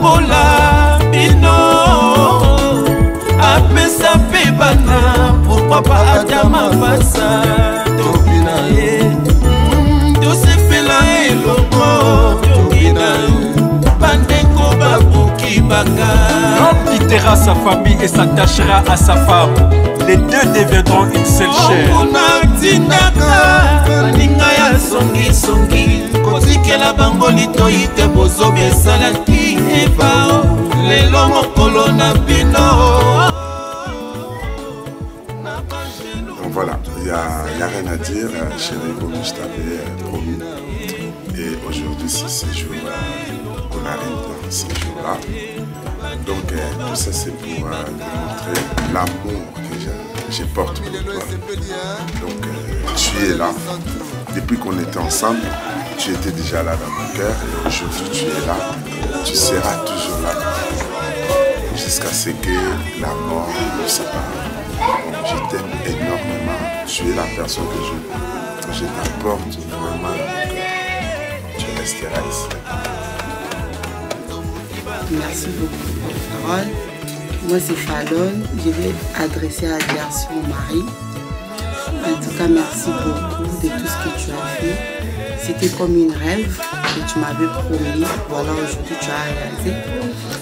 Lobola bino apesa pe bana pourquoi pas Adama passa tobina tosepela eloko tobina bandeko babuki baka. L'homme quittera sa famille et s'attachera à sa femme. Les deux deviendront une seule chair. Baninga ya songi songi kotikela bango litoi te bozobi esalaki ebao lelo mokolo na bino. Donc voilà, il n'y a rien à dire, chérie, comme je t'avais promis. Et aujourd'hui, c'est ce jour-là, on arrive dans ces jours-là. Donc tout ça, c'est pour démontrer l'amour que je porte pour toi. Donc tu es là. Depuis qu'on était ensemble, tu étais déjà là dans mon cœur. Et aujourd'hui, tu es là. Tu seras toujours là. Jusqu'à ce que la mort nous sépare. Je t'aime énormément. Tu es la personne que je t'apporte vraiment dans mon cœur. Tu resteras ici. Merci beaucoup pour vos paroles. Moi c'est Fallon. Je vais adresser à Garcia, mon mari. En tout cas, merci beaucoup de tout ce que tu as fait. C'était comme une rêve que tu m'avais promis. Voilà, aujourd'hui tu as réalisé.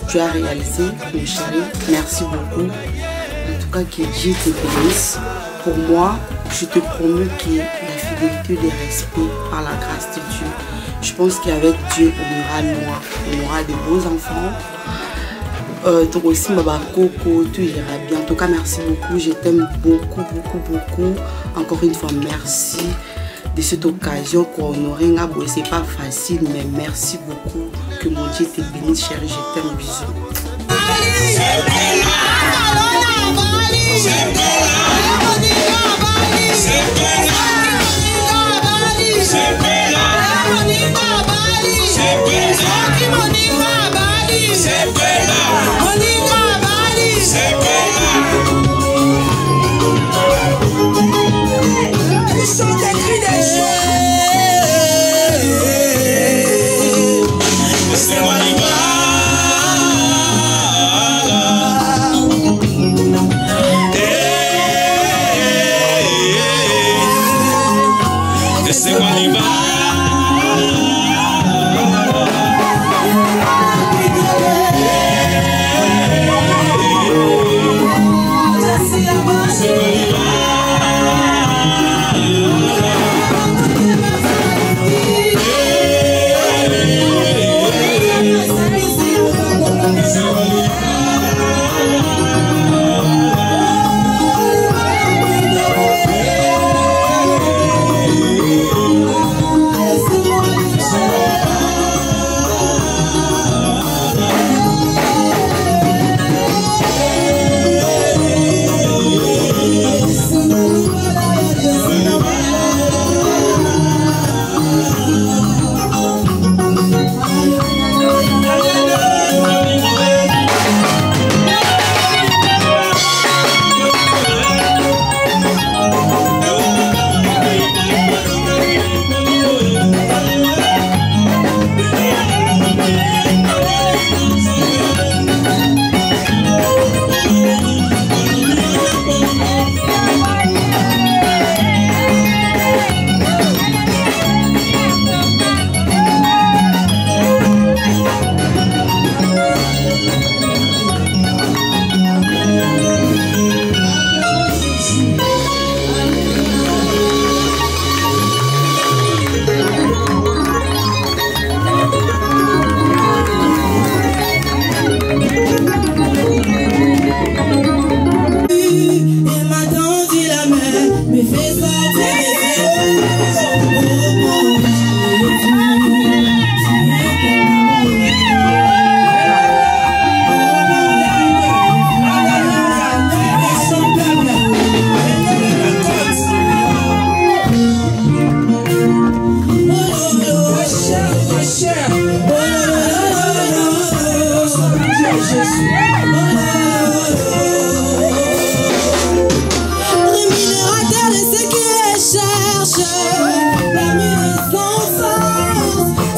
Tu as réalisé, mon chéri. Merci beaucoup. En tout cas, que Dieu te bénisse. Pour moi, je te promets que la fidélité, le respect par la grâce de Dieu. Je pense qu'avec Dieu, on aura de beaux enfants. Donc aussi, Coco, tout ira bien. En tout cas, merci beaucoup. Je t'aime beaucoup, beaucoup, beaucoup. Encore une fois, merci de cette occasion qu'on aurait. C'est pas facile, mais merci beaucoup. Que mon Dieu te bénisse, chérie. Je t'aime, bisous.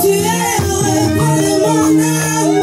Tu es le repos de mon âme.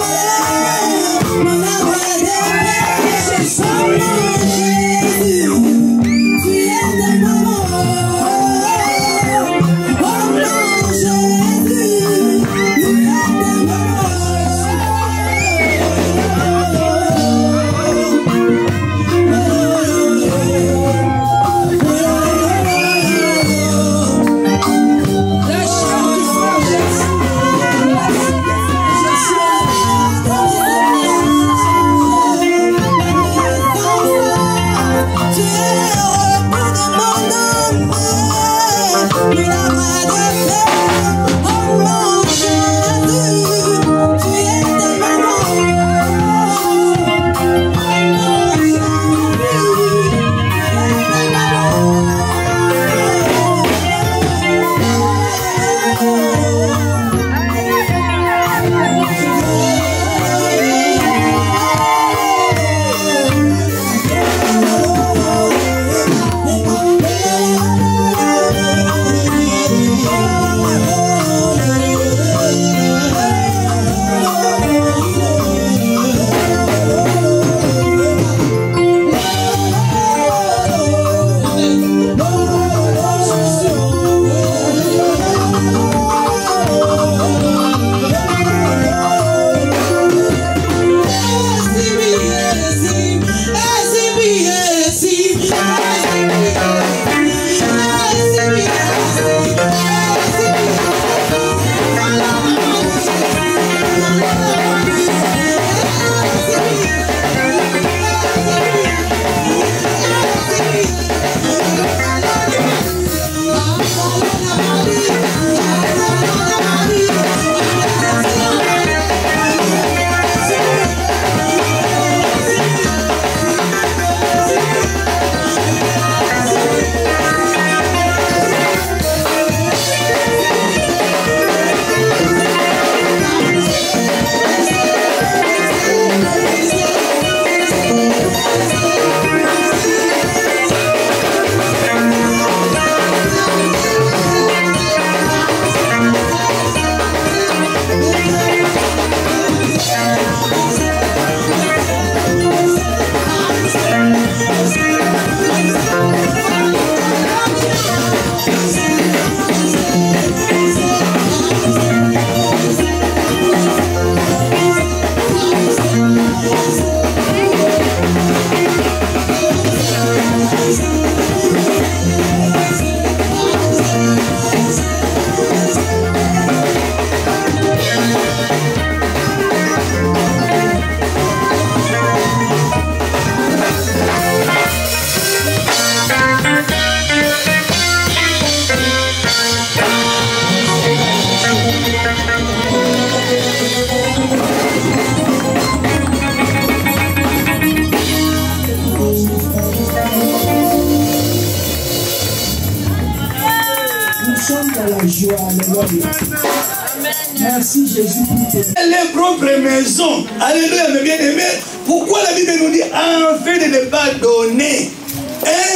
Merci Jésus pour les propres maisons. Alléluia, mes bien-aimés. Pourquoi la Bible nous dit afin de ne pas donner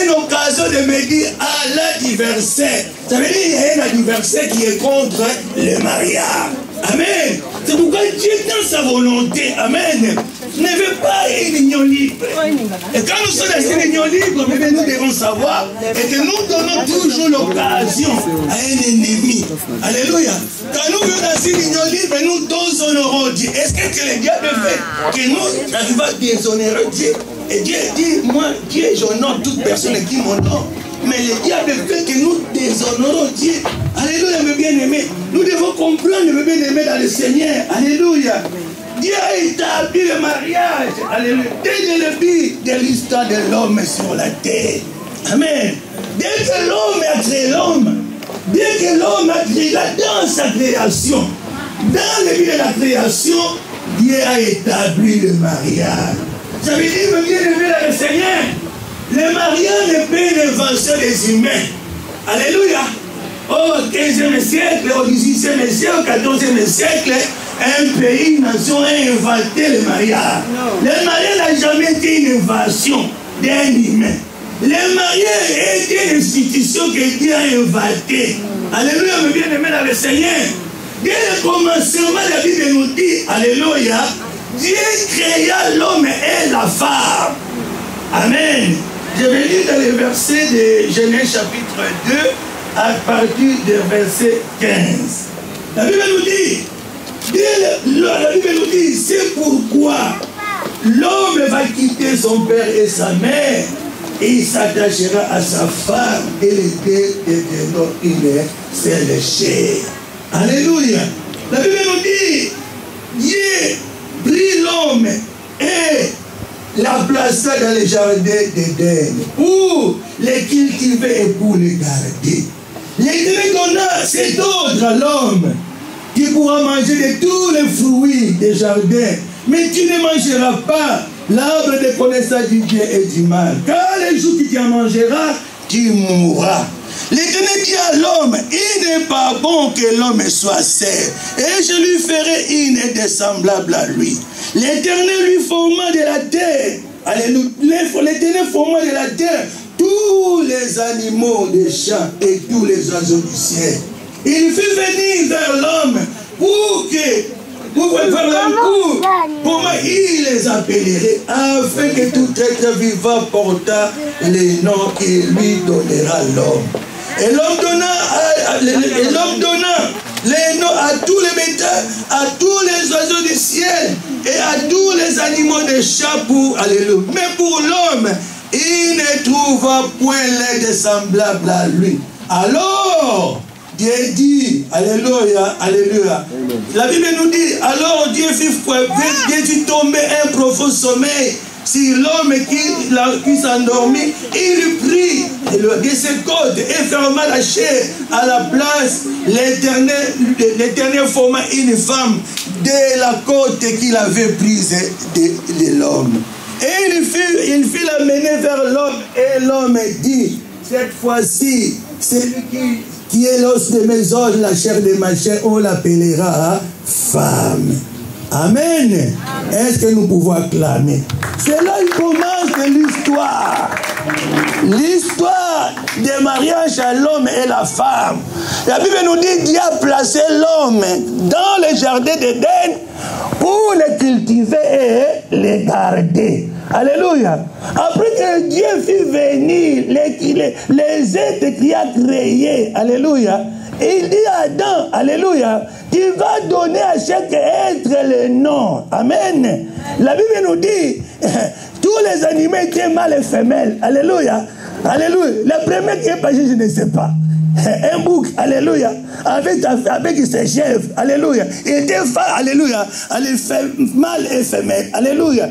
une occasion de me dire à l'adversaire. Ça veut dire qu'il y a un adversaire qui est contre le mariage. Amen. C'est pourquoi Dieu dans sa volonté, amen, ne veut pas une union libre. Et quand nous sommes dans une union libre, nous devons savoir et que nous donnons toujours l'occasion à un ennemi. Alléluia. Quand nous venons dans une union libre, nous déshonorons Dieu. Est-ce que le diable fait que nous n'arrivons à déshonorer Dieu? Et Dieu dit, moi, Dieu, j'honore toute personne qui m'honore. Mais le diable fait que nous déshonorons Dieu. Alléluia, mes bien-aimés. Nous devons comprendre, mes bien-aimés, dans le Seigneur. Alléluia. Dieu a établi le mariage. Alléluia. Dès le début de l'histoire de l'homme sur la terre. Amen. Dès que l'homme a créé l'homme, dès que l'homme a créé dans sa création, dans le but de la création, Dieu a établi le mariage. Ça veut dire, mes bien-aimés, dans le Seigneur, le mariage n'est pas une invention des humains. Alléluia. Au 15e siècle, au 18e siècle, au 14e siècle, un pays, une nation a inventé le mariage. Le mariage n'a jamais été une invention d'un humain. Le mariage est une institution que Dieu a inventée. Alléluia, mes bien-aimés dans le Seigneur. Dès le commencement, la Bible nous dit, alléluia, Dieu créa l'homme et la femme. Amen. Je vais lire dans le verset de Genèse chapitre 2 à partir du verset 15. La Bible nous dit, c'est pourquoi l'homme va quitter son père et sa mère et il s'attachera à sa femme et les deux deviendront une seule chair. Alléluia. La Bible nous dit, Dieu prit l'homme et la plaça dans le jardin d'Éden pour les cultiver et pour les garder. L'Éternel donna cet ordre à l'homme: tu pourras manger de tous les fruits des jardins, mais tu ne mangeras pas l'arbre de connaissance du bien et du mal, car les jours que tu en mangeras, tu mourras. L'Éternel dit à l'homme: il n'est pas bon que l'homme soit seul, et je lui ferai une aide semblable à lui. L'Éternel lui forma de la terre, l'Éternel forma de la terre tous les animaux des champs et tous les oiseaux du ciel. Il fit venir vers l'homme pour comment il les appellerait, afin que tout être vivant portât les noms qu'il lui donnera l'homme. Et l'homme donna les noms à tous les bétails, à tous les oiseaux du ciel et à tous les animaux des champs pour alléluia. Mais pour l'homme, il ne trouva point l'aide semblable à lui. Alors Dieu dit, alléluia, alléluia. La Bible nous dit, alors Dieu fit tomber un profond sommeil sur l'homme qui s'endormit. Il prit de ses côtes et ferma la chair à la place. L'Éternel forma une femme de la côte qu'il avait prise de l'homme. Et il fit l'amener vers l'homme, et l'homme dit, cette fois-ci, celui qui est l'os de mes os, la chair de ma chair, on l'appellera femme. Amen. Est-ce que nous pouvons acclamer? C'est là qu'il commence l'histoire. L'histoire des mariages à l'homme et la femme. La Bible nous dit, Dieu a placé l'homme dans le jardin d'Éden pour le cultiver et le garder. Alléluia. Après que Dieu fit venir les êtres qu'il a créés, alléluia, il dit à Adam, alléluia, tu vas donner à chaque être le nom. Amen. La Bible nous dit, tous les animaux étaient mâles et femelles. Alléluia. Alléluia. La première qui est passée, je ne sais pas. Un bouc, alléluia, avec ses chèvres, alléluia. Il était alléluia, mâle et femelle, alléluia.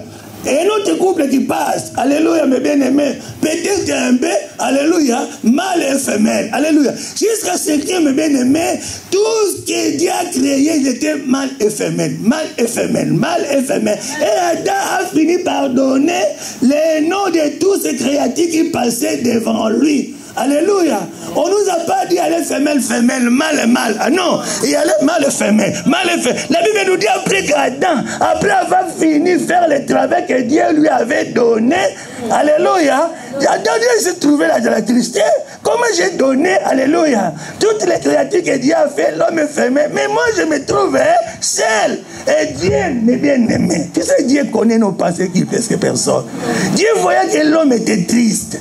Et un autre couple qui passe, alléluia, mes bien-aimés, peut-être un bé, alléluia, mâle et femelle, alléluia. Jusqu'à ce que, mes bien-aimés, tout ce que Dieu a créé, il était mâle et femelle, mâle et femelle, mâle et femelle. Et Adam a fini par donner les noms de tous ces créatures qui passaient devant lui. Alléluia. On nous a pas dit aller femelle, femelle, mâle et mâle. Ah non, il y allait mâle et femelle, mâle et femelle. La Bible nous dit après qu'Adam, après avoir fini de faire le travail que Dieu lui avait donné, alléluia, Adam s'est trouvé là dans la tristesse. Comment j'ai donné, alléluia, toutes les créatures que Dieu a fait, l'homme et femelle, mais moi je me trouve seul. Et Dieu m'est bien aimé. Tu sais, Dieu connaît nos pensées qui plus que personne. Dieu voyait que l'homme était triste.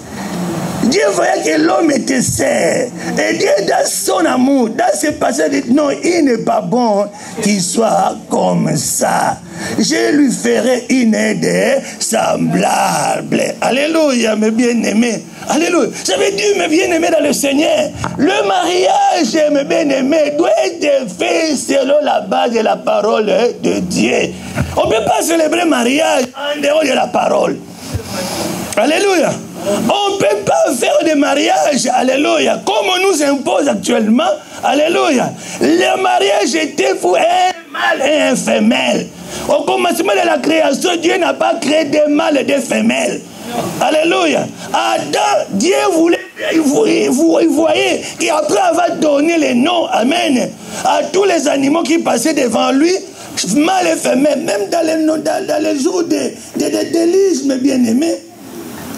Dieu voyait que l'homme était seul. Et Dieu, dans son amour, dans ce passage, dit non, il n'est pas bon qu'il soit comme ça. Je lui ferai une aide semblable. Alléluia, mes bien-aimés. Alléluia. Ça veut dire, mes bien-aimés dans le Seigneur, le mariage, mes bien-aimés, doit être fait selon la base de la parole de Dieu. On ne peut pas célébrer le mariage en dehors de la parole. Alléluia. On ne peut pas faire de mariage, alléluia, comme on nous impose actuellement, alléluia. Le mariage était pour un mâle et un femelle. Au commencement de la création, Dieu n'a pas créé des mâles et des femelles. Alléluia. Adam, Dieu voulait, il voyait qu'après avoir donné les noms, amen, à tous les animaux qui passaient devant lui, mâle et femelle, même dans les jours des délices, mes bien-aimés,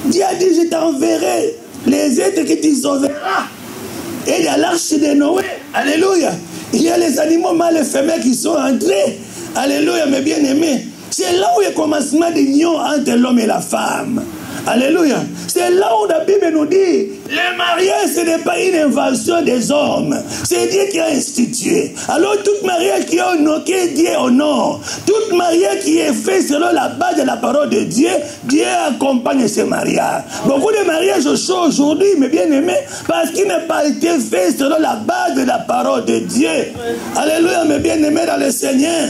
Dieu a dit, je t'enverrai les êtres que tu sauveras. Et dans l'arche de Noé, alléluia, il y a les animaux mâles et femelles qui sont entrés. Alléluia, mes bien-aimés. C'est là où il y a le commencement de l'union entre l'homme et la femme. Alléluia. C'est là où la Bible nous dit, le mariage, ce n'est pas une invention des hommes. C'est Dieu qui a institué. Alors, tout mariage qui est Dieu honore. Tout mariage qui est fait selon la base de la parole de Dieu, Dieu accompagne ce mariage. Beaucoup de mariages sont aujourd'hui, mes bien-aimés, parce qu'il n'a pas été fait selon la base de la parole de Dieu. Alléluia, mes bien-aimés dans le Seigneur.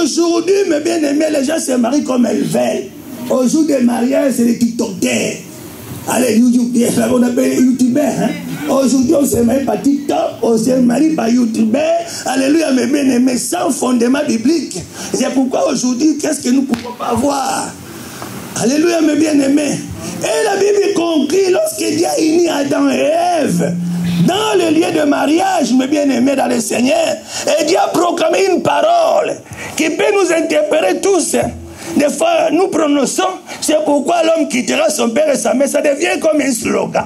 Aujourd'hui, mes bien-aimés, les gens se marient comme elles veulent. Au jour des mariages, c'est les TikTokers. Allez, on appelle les YouTubers. Hein? Aujourd'hui, on se marie par TikTok, on se marie par YouTubers. Alléluia, mes bien-aimés, sans fondement biblique. C'est pourquoi aujourd'hui, qu'est-ce que nous ne pouvons pas voir? Alléluia, mes bien-aimés. Et la Bible conclut, lorsque Dieu a uni Adam et Ève, dans le lieu de mariage, mes bien-aimés dans le Seigneur, et Dieu a proclamé une parole qui peut nous interpeller tous. Des fois, nous prononçons, c'est pourquoi l'homme quittera son père et sa mère. Ça devient comme un slogan,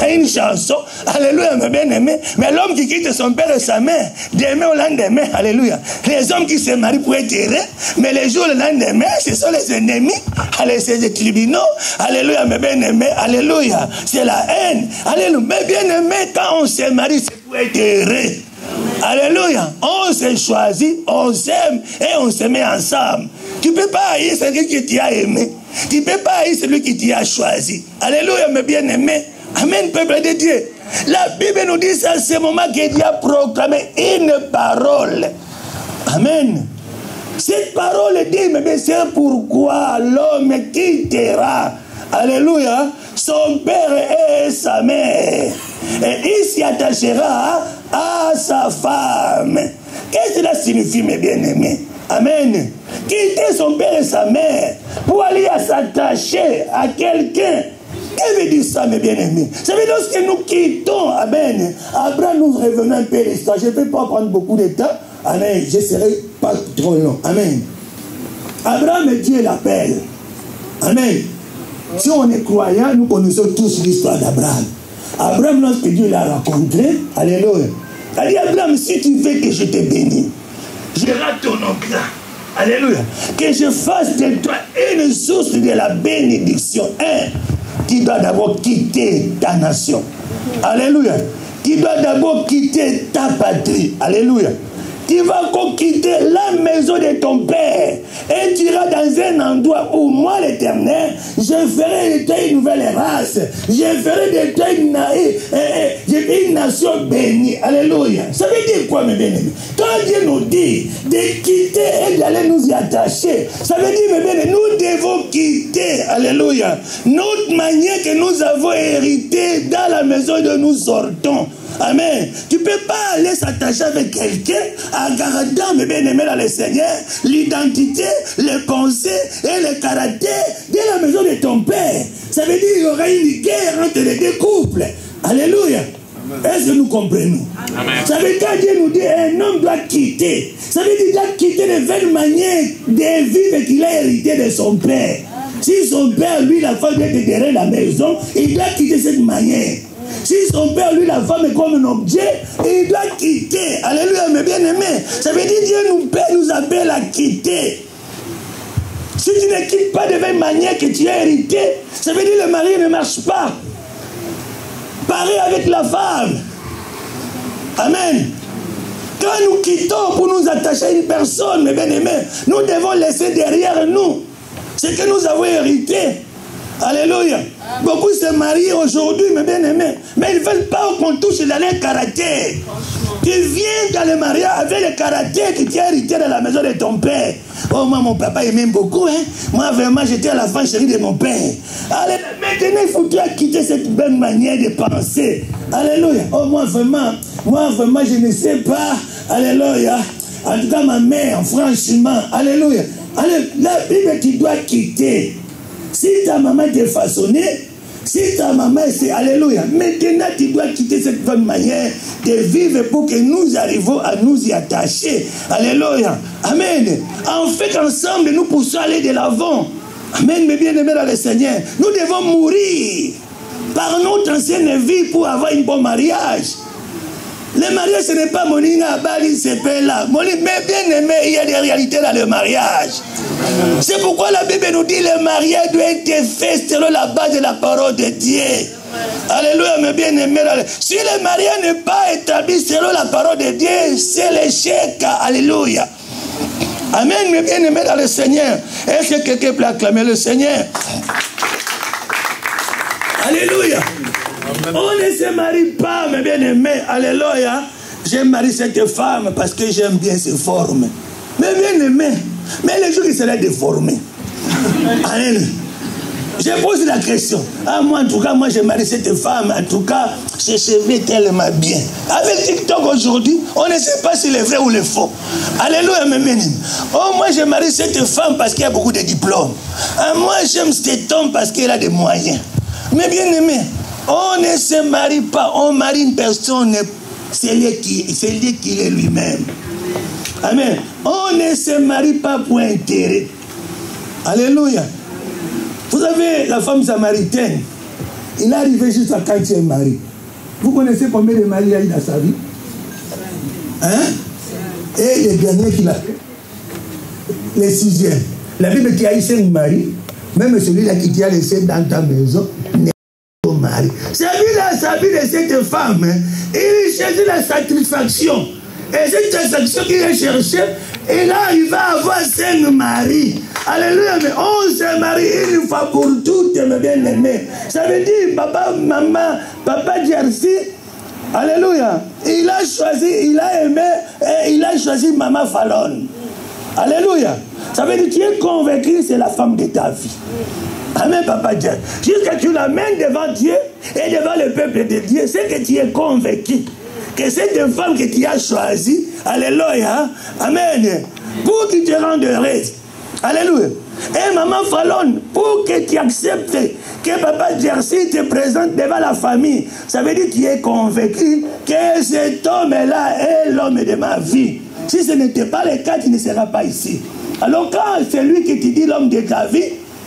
une chanson. Alléluia, mes bien-aimés. Mais l'homme qui quitte son père et sa mère, demain au lendemain, alléluia. Les hommes qui se marient pour être heureux, mais les jours le lendemain, ce sont les ennemis. Allez, c'est les tribunaux. Alléluia, mes bien-aimés. Alléluia. C'est la haine. Alléluia. Mes bien-aimés, quand on se marie, c'est pour être heureux. Alléluia. On se choisit, on s'aime et on se met ensemble. Tu ne peux pas haïr celui qui t'a aimé. Tu ne peux pas haïr celui qui t'a choisi. Alléluia, mes bien-aimés. Amen, peuple de Dieu. La Bible nous dit à ce moment que Dieu a proclamé une parole. Amen. Cette parole dit, mais c'est pourquoi l'homme quittera, alléluia, son père et sa mère. Et il s'y attachera à sa femme. Qu'est-ce que cela signifie, mes bien-aimés? Amen. Quitter son père et sa mère pour aller s'attacher à quelqu'un. Qu'est-ce que veut dire ça, mes bien-aimés? Ça veut dire que nous quittons, amen. Après, nous revenons un peu l'histoire. Je ne vais pas prendre beaucoup de temps. Amen. Je ne serai pas trop long. Amen. Abraham, Dieu l'appelle. Amen. Si on est croyant, nous connaissons tous l'histoire d'Abraham. Abraham, lorsque Dieu l'a rencontré, alléluia. Il a dit, Abraham, si tu veux que je te bénisse, je rate ton nom là. Alléluia. Que je fasse de toi une source de la bénédiction. Tu dois d'abord quitter ta nation. Alléluia. Tu dois d'abord quitter ta patrie. Alléluia. Tu vas quitter la maison de ton père et tu iras dans un endroit où moi, l'Éternel, je ferai de toi une nouvelle race. Je ferai de toi une nation bénie. Alléluia. Ça veut dire quoi, mes bien-aimés? Quand Dieu nous dit de quitter et d'aller nous y attacher, ça veut dire, mes bien-aimés, nous devons quitter. Alléluia. Notre manière que nous avons héritée dans la maison de nous sortons. Amen. Tu ne peux pas aller s'attacher avec quelqu'un en gardant, mes bien-aimés, dans le Seigneur, l'identité, les pensées et le caractère de la maison de ton père. Ça veut dire qu'il y aura une guerre entre les deux couples. Alléluia. Est-ce que nous comprenons? Amen. Ça veut dire que Dieu nous dit un homme doit quitter. Ça veut dire qu'il doit quitter les belles manières de vivre qu'il a hérité de son père. Si son père, lui, la femme est derrière la maison, il doit quitter cette manière. Si son père, lui, la femme est comme un objet, il doit quitter. Alléluia, mes bien-aimés. Ça veut dire que Dieu nous appelle à quitter. Si tu ne quittes pas de la même manière que tu as hérité, ça veut dire que le mari ne marche pas. Pareil avec la femme. Amen. Quand nous quittons pour nous attacher à une personne, mes bien-aimés, nous devons laisser derrière nous ce que nous avons hérité. Alléluia. Beaucoup se marient aujourd'hui, mes bien-aimés, mais ils ne veulent pas qu'on touche dans leur caractère. Tu viens dans le mariage avec le caractère que tu as hérité de la maison de ton père. Oh, moi, mon papa, il m'aime beaucoup. Hein? Moi, vraiment, j'étais à la fin chérie de mon père. Allez, maintenant, il faut quitter cette belle manière de penser. Alléluia. Oh, moi, vraiment, je ne sais pas. Alléluia. En tout cas, ma mère, franchement, alléluia. Allez, la Bible, tu dois quitter. Si ta maman t'est façonnée, si ta maman c'est alléluia, maintenant tu dois quitter cette bonne manière de vivre pour que nous arrivions à nous y attacher. Alléluia. Amen. En fait, ensemble, nous poussons aller de l'avant. Amen, mes bien-aimés dans le Seigneur. Nous devons mourir par notre ancienne vie pour avoir un bon mariage. Le mariage, ce n'est pas Moninga, Bali, c'est là. Mais bien aimé, il y a des réalités dans le mariage. C'est pourquoi la Bible nous dit que le mariage doit être fait selon la base de la parole de Dieu. Alléluia, mes bien-aimés. Si le mariage n'est pas établi selon la parole de Dieu, c'est l'échec. Alléluia. Amen, mes bien-aimés dans le Seigneur. Est-ce que quelqu'un peut acclamer le Seigneur? Alléluia. On ne se marie pas, mes bien-aimés. Alléluia. J'aime marier cette femme parce que j'aime bien ses formes. Mais bien-aimés, mais les jours qui seraient déformés. Alléluia. Je pose la question. Ah, moi, en tout cas, moi, j'ai marié cette femme. En tout cas, ses cheveux tellement bien. Avec TikTok aujourd'hui, on ne sait pas si c'est vrai ou le faux. Alléluia, mes bien-aimés. Oh, moi, j'ai marié cette femme parce qu'il y a beaucoup de diplômes. Ah, moi, j'aime cet homme parce qu'il a des moyens. Mais bien-aimés, on ne se marie pas. On marie une personne, c'est lui qui est lui-même. Amen. On ne se marie pas pour intérêt. Alléluia. Vous savez, la femme samaritaine, il est arrivé jusqu'à quand il est marié. Vous connaissez combien de maris il a eu dans sa vie? Hein? Et le dernier qu'il a fait, le 6e. La Bible qui a eu 5 maris, même celui-là qui t'a laissé dans ta maison, n'est pas mari. Celui-là, sa vie de cette femme, hein, il cherchait la satisfaction. Et cette satisfaction qu'il a cherchée, et là, il va avoir 5 maris. Alléluia, mais on se marie une fois pour toutes, mes bien-aimés. Ça veut dire, papa, maman, papa Jersey, Alléluia. Il a choisi, il a aimé, et il a choisi Maman Fallon. Alléluia. Ça veut dire que tu es convaincu, c'est la femme de ta vie. Amen, Papa Dieu. Jusqu'à ce que tu l'amènes devant Dieu et devant le peuple de Dieu, c'est que tu es convaincu que c'est une femme que tu as choisie. Alléluia. Amen. Pour que tu te rendes heureuse. Alléluia. Et Maman Fallon, pour que tu acceptes que Papa Jersey te présente devant la famille, ça veut dire que tu es convaincu que cet homme-là est l'homme de ma vie. Si ce n'était pas le cas, tu ne seras pas ici. Alors quand c'est lui qui te dit l'homme de ta vie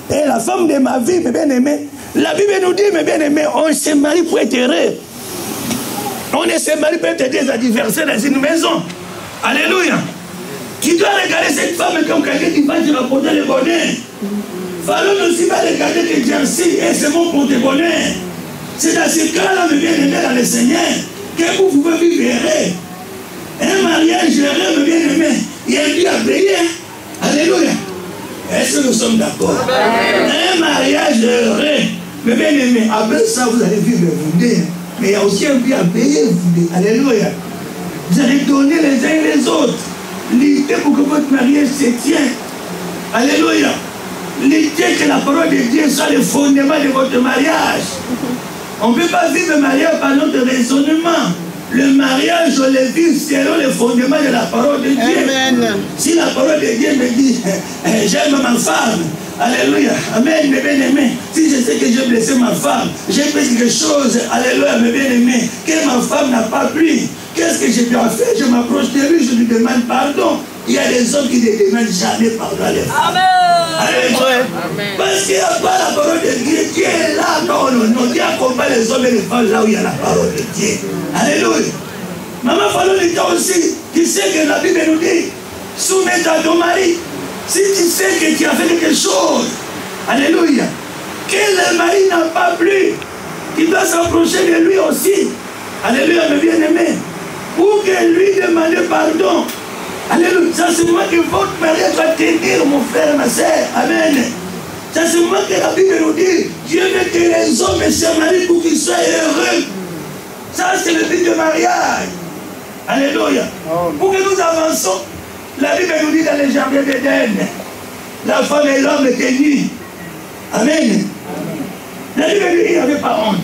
et la femme de ma vie, mes bien-aimés, la Bible nous dit, mes bien-aimés, on se marie pour être heureux. On ne se marie pour être des adversaires dans une maison. Alléluia. Tu dois regarder cette femme comme quelqu'un qui va te rapporter le bonheur. Fallon aussi va regarder que Jersey est ce bon pour te bonheur. C'est dans ce cas-là, mes bien-aimés, dans le Seigneur, que vous pouvez vivre heureux. Un mariage heureux, mes bien-aimés, il y a dû à payer. Alléluia. Est-ce que nous sommes d'accord? Un mariage heureux, mes bien-aimés, après ça, vous allez vivre vous. Mais il y a aussi un prix à payer vous. Alléluia. Vous allez donner les uns et les autres. Luttez pour que votre mariage se tienne. Alléluia. Luttez que la parole de Dieu soit le fondement de votre mariage. On ne peut pas vivre le mariage par notre raisonnement. Le mariage, je le vis selon le fondement de la parole de Dieu. Amen. Si la parole de Dieu me dit, j'aime ma femme, alléluia, amen, mes bien-aimés. Si je sais que j'ai blessé ma femme, j'ai fait quelque chose, alléluia, mes bien-aimés, que ma femme n'a pas pris. Qu'est-ce que je dois faire? Je m'approche de lui, je lui demande pardon. Il y a des hommes qui ne demandent jamais pardon à les femmes. Amen. Parce qu'il n'y a pas la parole de Dieu. Dieu est là. Non, non, non. Dieu accompagne les hommes et les femmes là où il y a la parole de Dieu. Alléluia. Maman Fallon dit aussi, tu sais que la Bible nous dit, soumets-toi à ton mari. Si tu sais que tu as fait quelque chose, alléluia, que le mari n'a pas plu, tu dois s'approcher de lui aussi. Alléluia, mes bien-aimés. Pour que lui demande pardon. Alléluia. C'est moi que votre mariage va tenir, mon frère, ma soeur. Amen. C'est moi que la Bible nous dit. Dieu veut que les hommes se marient pour qu'ils soient heureux. Ça, c'est le but du mariage. Alléluia. Pour que nous avançons, la Bible nous dit dans le jardin d'Éden, la femme et l'homme étaient nus. Amen. La Bible dit qu'il n'y avait pas honte.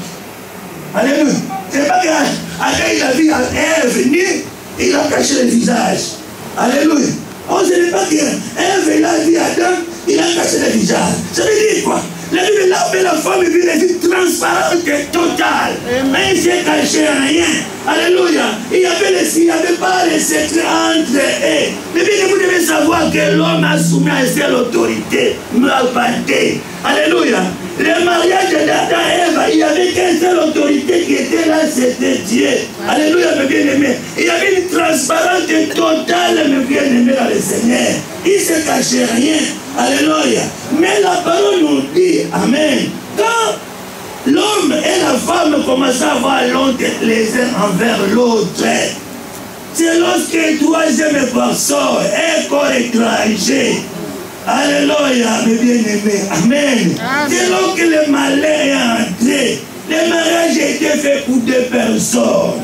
Alléluia. C'est pas grave. Après, il a vu Ève nue, il a caché le visage. Alléluia. On ne sait pas qu'Ève, il a vu Adam, il a caché le visage. Ça veut dire quoi? La Bible là où la femme vit la vie transparente et totale. Mais il ne s'est caché rien. Alléluia. Il n'y avait pas les secrets entre eux. Mais bien, vous devez savoir que l'homme a soumis à cette autorité. Alléluia. Le mariage d'Adam et Ève, il n'y avait qu'une seule autorité qui était là, c'était Dieu. Alléluia, mes bien-aimés. Il y avait une transparence totale, mes bien-aimés, dans le Seigneur. Il ne se cachait rien. Alléluia. Mais la parole nous dit, amen, quand l'homme et la femme commencent à avoir l'honte les uns envers l'autre, c'est lorsque le troisième personne est corps étranger. Alléluia, mes bien-aimés. Amen. C'est là que le malin est entré. Le mariage a été fait pour deux personnes.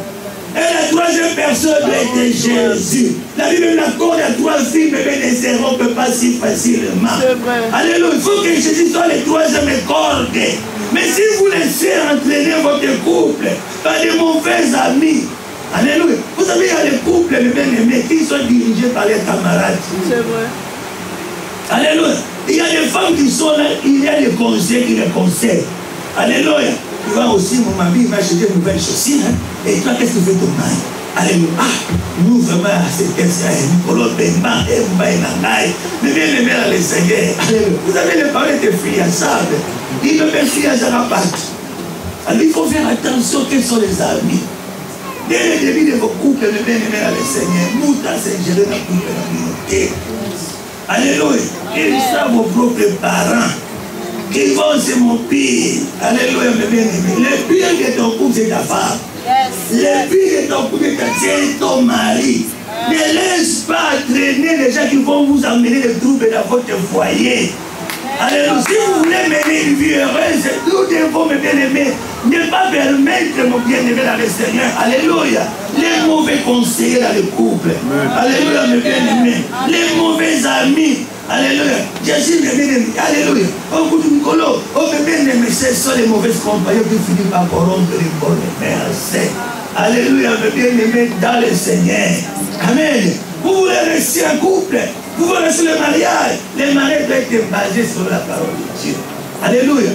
Et la troisième personne doit être Jésus. La Bible accorde à trois filles, mais ne se rompent pas si facilement. Alléluia. Il faut que Jésus soit le troisième corde. Mais si vous laissez entraîner votre couple par des mauvais amis, alléluia. Vous savez, il y a des couples, mes bien-aimés, qui sont dirigés par les camarades. C'est vrai. Alléluia. Il y a des femmes qui sont là, il y a des conseils qui les conseillent. Alléluia. Tu vas aussi, mon mari, il va acheter une nouvelle chaussure. Hein? Et toi, qu'est-ce que tu fais ton mari? Alléluia. Ah, nous vraiment, c'est qu'est-ce qu'il y a? Nicolas Bemba, et vous m'avez nangaï. Mais bien aimé dans les Seigneurs. Alléluia. Vous avez les paroles de fiançables. Il ne peut fiancer à la pâte. Alors il faut faire attention quels sont les amis. Dès le début de vos couples, le bien aimé dans les Seigneurs, nous, dans s'ingérer dans le couple de la communauté. Alléluia. Ils savent vos propres parents. Qui vont se mentir. Alléluia, mes bien-aimés. Le pire de ton couple, c'est ta femme. Le pire de ton couple, c'est ton mari. Ne laisse pas traîner les gens qui vont vous amener des troubles dans votre foyer. Alléluia. Si vous voulez mener une vie heureuse, nous devons, mes bien-aimés, ne pas permettre, mon bien-aimé, dans le Seigneur. Alléluia. Les mauvais conseillers dans le couple. Alléluia, mes bien-aimés. Les mauvais amis. Alléluia. Jésus, mes bien-aimés. Alléluia. Au bout du colo, mes bien-aimés, ce sont les mauvaises compagnies qui finissent par corrompre les bonnes mères. Alléluia, mes bien-aimés, dans le Seigneur. Amen. Vous voulez rester un couple, vous voulez rester le mariage. Le mariage doit être basé sur la parole de Dieu. Alléluia.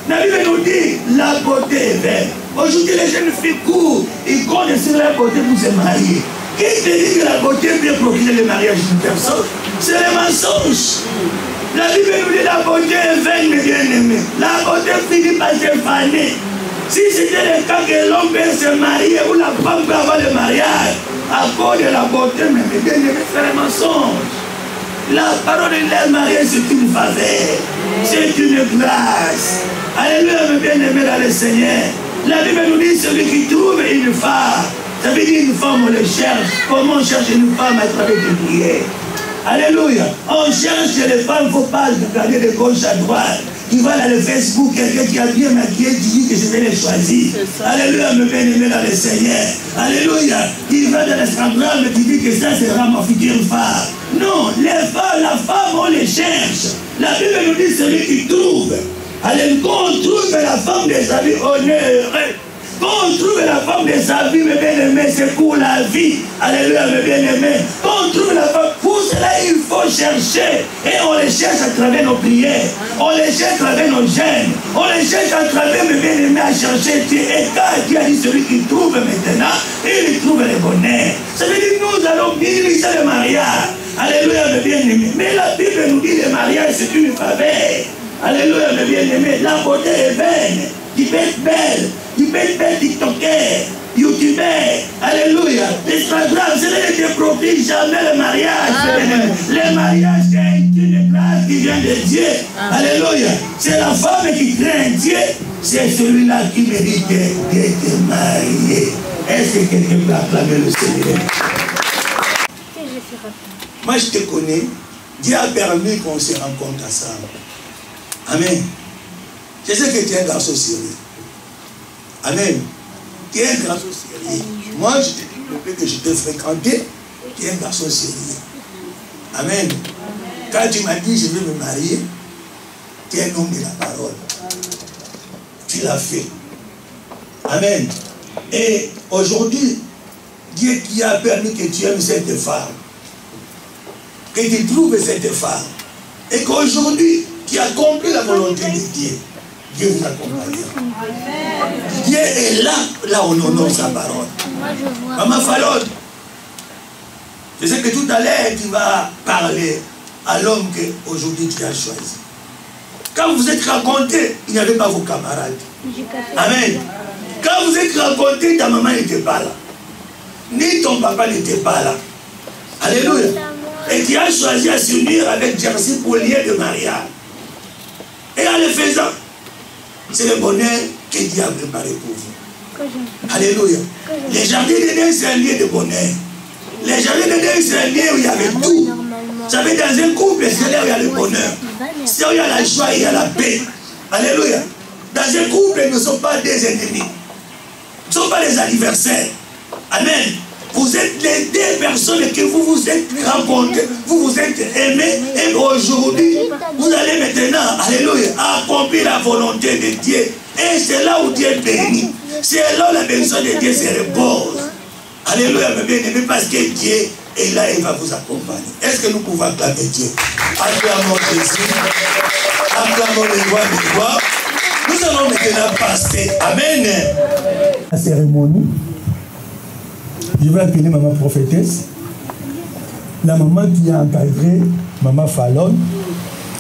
La Bible nous dit, la beauté est belle. Aujourd'hui, les jeunes filles courent, ils connaissent la beauté pour se marier. Qui te dit que la beauté peut procurer le mariage d'une personne? C'est le mensonge. La Bible nous dit, la beauté est vaine, mes bien-aimés. La beauté finit par se faner. Si c'était le cas que l'homme peut se marier ou la femme peut avoir le mariage, à cause de la beauté, mais bien aimé, c'est un mensonge. La parole de l'air marié, c'est une faveur, c'est une grâce. Alléluia, mes bien-aimés dans le Seigneur. La Bible nous dit, celui qui trouve une femme, ça veut dire une femme, on le cherche. Comment on cherche une femme à travers des prières? Alléluia. On cherche les femmes, il ne faut pas regarder de gauche à droite. Tu vas dans le Facebook, quelqu'un qui a bien maquillé, tu dis que je vais les choisir. Alléluia, me bien-aimé dans le Seigneur. Alléluia. Il va dans l'Instagram et tu dis que ça sera ma future femme. Non, les femmes, la femme, on les cherche. La Bible nous dit celui qui trouve. Alléluia, quand on trouve la femme de sa vie, on est heureux. Quand on trouve la femme de sa vie, mes bien-aimés, c'est pour la vie. Alléluia, mes bien-aimés. Quand on trouve la femme, pour cela, il faut chercher. Et on les cherche à travers nos prières. On les cherche à travers nos gènes. On les cherche à travers, mes bien-aimés, à chercher Dieu. Et quand Dieu a dit celui qui trouve maintenant, il trouve le bonheur. Ça veut dire que nous allons dire le mariage. Alléluia, mes bien-aimés. Mais la Bible nous dit que le mariage, c'est une faveur. Alléluia, mes bien-aimés. La beauté est vaine. Tu peux être belle. Tu peux être belle TikToker, YouTuber. Alléluia. Instagram, ce ne te profite jamais le mariage. Le mariage, c'est une grâce qui vient de Dieu. Alléluia. C'est la femme qui craint Dieu. C'est celui-là qui mérite d'être marié. Est-ce que quelqu'un peut acclamer le Seigneur? Moi, je te connais. Dieu a permis qu'on se rencontre ensemble. Amen. Je sais que tu es un garçon sérieux. Amen. Tu es un garçon sérieux. Moi, je te dis, depuis que je t'ai fréquenté, tu es un garçon sérieux. Amen. Quand tu m'as dit, je vais me marier, tu es un homme de la parole. Tu l'as fait. Amen. Et aujourd'hui, Dieu qui a permis que tu aimes cette femme, que tu trouves cette femme, et qu'aujourd'hui, tu as compris la volonté de Dieu. Dieu vous accompagne. Dieu est là où on honore sa parole. Maman Fallon, je sais que tout à l'heure, tu vas parler à l'homme qu'aujourd'hui tu as choisi. Quand vous êtes rencontrés, il n'y avait pas vos camarades. Amen. Quand vous êtes rencontrés, ta maman n'était pas là. Ni ton papa n'était pas là. Alléluia. Et tu as choisi à s'unir avec Jersey pour le lien de mariage. Et en le faisant, c'est le bonheur que Dieu a préparé pour vous. Alléluia. Les jardins d'Éden, c'est un lieu de bonheur. Les jardins d'Éden, c'est un lieu où il y avait tout. Vous savez, dans un couple, c'est là où il y a le bonheur. C'est là où il y a la joie, il y a la paix. Alléluia. Dans un couple, nous ne sommes pas des ennemis. Nous ne sommes pas des adversaires. Amen. Vous êtes les deux personnes que vous vous êtes rencontrées, vous vous êtes aimés, et aujourd'hui, vous allez maintenant, alléluia, accomplir la volonté de Dieu. Et c'est là où Dieu est béni. C'est là où la bénédiction de Dieu se repose. Alléluia, mes bien-aimés, parce que Dieu est là et il va vous accompagner. Est-ce que nous pouvons acclamer Dieu? Acclamons Jésus. Acclamons les rois des rois. Nous allons maintenant passer. Amen. La cérémonie. Je vais appeler maman prophétesse. La maman qui a encadré maman Fallon,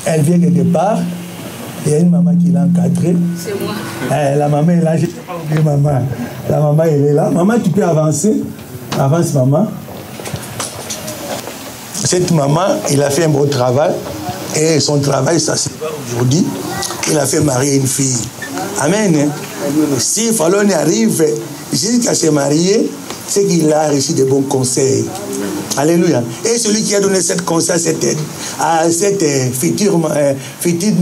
elle vient quelque part. Il y a une maman qui l'a encadrée. C'est moi. La maman est là, je n'ai pas oublié maman. La maman elle est là. Maman, tu peux avancer. Avance maman. Cette maman, il a fait un beau travail. Et son travail, ça se voit aujourd'hui. Il a fait marier une fille. Amen. Si Fallon arrive jusqu'à se marier, c'est qu'il a reçu de bons conseils. Alléluia. Et celui qui a donné cette conscience à cette future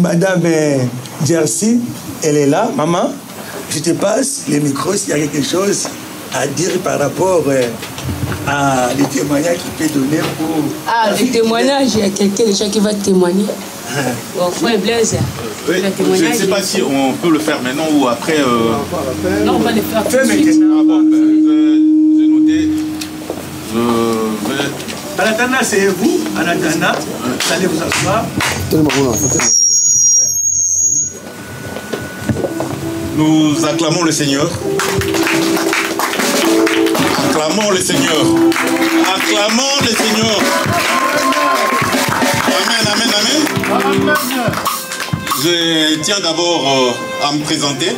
madame Jersey, elle est là. Maman, je te passe les micros s'il y a quelque chose à dire par rapport à les témoignages qu'il peut donner pour... Ah, les témoignages, il y a quelqu'un déjà qui va témoigner. Bon, frère Blaise. Oui, je ne sais pas si on peut le faire maintenant ou après. Non, on va le faire tout de suite. Ah bon, j'ai noté. Je vais... Anatana, c'est vous, Anatana. Vous allez vous asseoir. Nous acclamons le Seigneur. Acclamons le Seigneur. Acclamons le Seigneur. Amen, amen, amen. Je tiens d'abord à me présenter.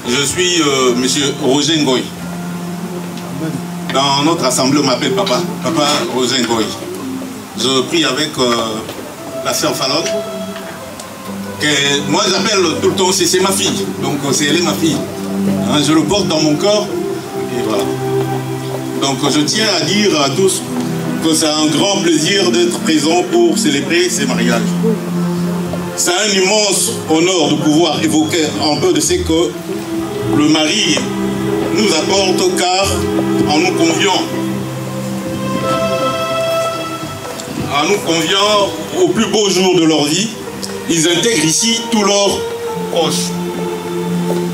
Je suis monsieur Roger Ngoy. Dans notre assemblée, on m'appelle Papa. Papa Roger Ngoy. Je prie avec la sœur Fallon. Que moi j'appelle tout le temps, c'est ma fille. Donc elle est ma fille. Hein, je le porte dans mon corps. Et voilà. Donc je tiens à dire à tous que c'est un grand plaisir d'être présent pour célébrer ces mariages. C'est un immense honneur de pouvoir évoquer un peu de ce que le mari nous apporte, car en nous conviant au plus beau jour de leur vie, ils intègrent ici tous leurs proches,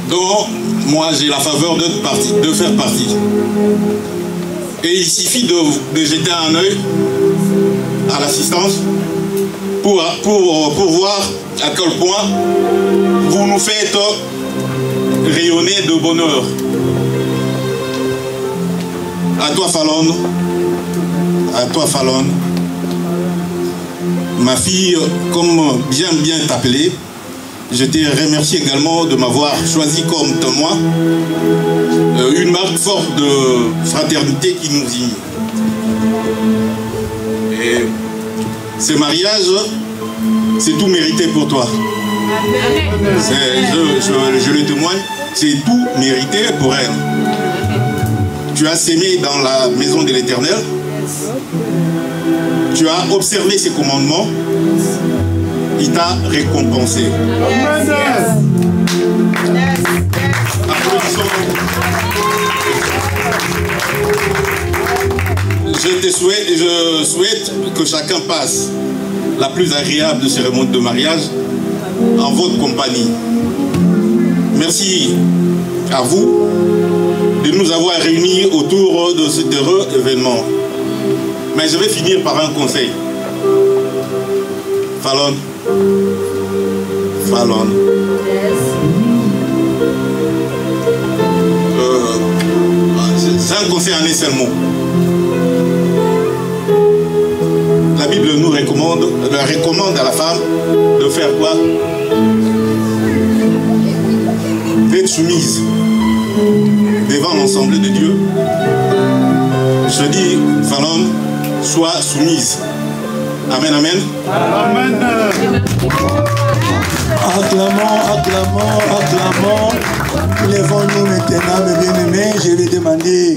dont moi j'ai la faveur de faire partie. Et il suffit de jeter un œil à l'assistance pour voir à quel point vous nous faites rayonner de bonheur. À toi Fallon, ma fille, comme bien t'appeler, je te remercie également de m'avoir choisi comme témoin, une marque forte de fraternité qui nous unit. Et ce mariage, c'est tout mérité pour toi. Je le témoigne, c'est tout mérité pour elle. Tu as sémé dans la maison de l'Éternel. Tu as observé ses commandements. Il t'a récompensé. Je souhaite que chacun passe la plus agréable cérémonie de mariage en votre compagnie. Merci à vous de nous avoir réunis autour de cet heureux événement. Mais je vais finir par un conseil. Fallon. C'est un conseil en un seul mot. La Bible nous recommande à la femme de faire quoi? D'être soumise devant l'ensemble de Dieu. Je dis, Fallon, sois soumise. Amen, amen. Amen. Acclamons. Lèvons-nous maintenant, mes bien-aimés. Je vais demander